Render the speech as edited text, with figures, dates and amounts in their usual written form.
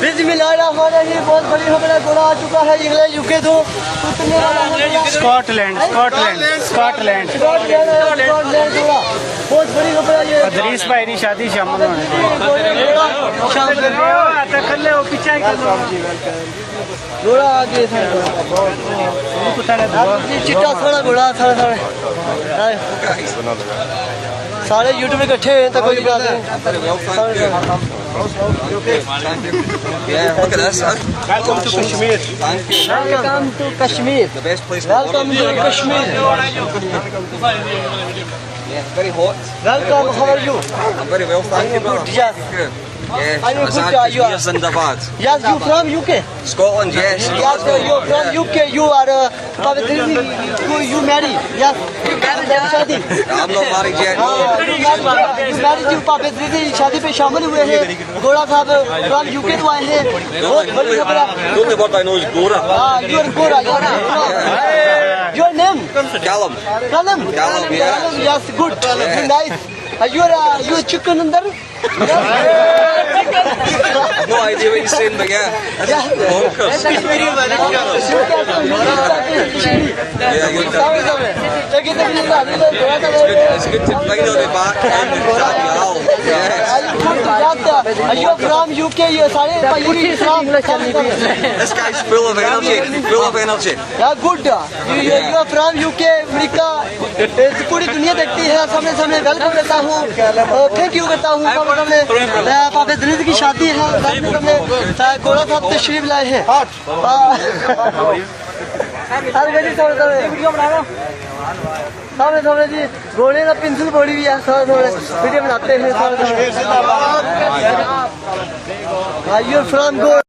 बिस्मिल्लाहिर्रहमानिर्रहीम। बहुत बड़ी खबर है, घोड़ा आ चुका है इंग्लैंड यूके तो स्कॉटलैंड स्कॉटलैंड स्कॉटलैंड स्कॉटलैंड घोड़ा बहुत बड़ी खबर है ये। अदरीस भाई की शादी शामिल होने घोड़ा आगे चिट्टा थोड़ा घोड़ा सारे यूट्यूब में इकट्ठे हैं तो कोई बात नहीं। Yeah, look at this. Welcome to Kashmir. Thank you. Welcome to Kashmir. The best place in the world. Welcome to Kashmir. Yeah, very hot. Welcome. How are you? I'm very well, thank you, brother. Yes. Good. Yes, Are you good? Azad You are- Kashmir Zindabad. Yes, you from UK? Scotland, yes. Yes, you from UK. You are you married? Yes. शादी I'm not married yet. No. Marriage पापे दीदी शादी पे शामिल हुए हैं। घोड़ा साहब फ्रॉम यूके तो आए हैं। बहुत बड़ी खबर है। The only word I know is Gora. You are Gora. Your name? Callum. Callum. Callum, yeah. Yes, good. Nice. You are chicken under? No idea what you're saying, but yeah. Yeah. Bonkers. Yeah, you're done. It's good to finally back in the Daniel. Yes. Are you from UK? You from This guy's full of energy. Full of energy. Yeah, good. You are from UK, America. पूरी दुनिया देखती है। सामने सामने welcome करता हूँ, thank you करता हूँ। सामने पापे दरीद की शादी है। सामने सामने घोड़ा साहब तशरीफ लाए हैं। सामने सामने जी घोड़े का पेंसिल बॉडी भी है। सामने वीडियो बनाते हैं। You from go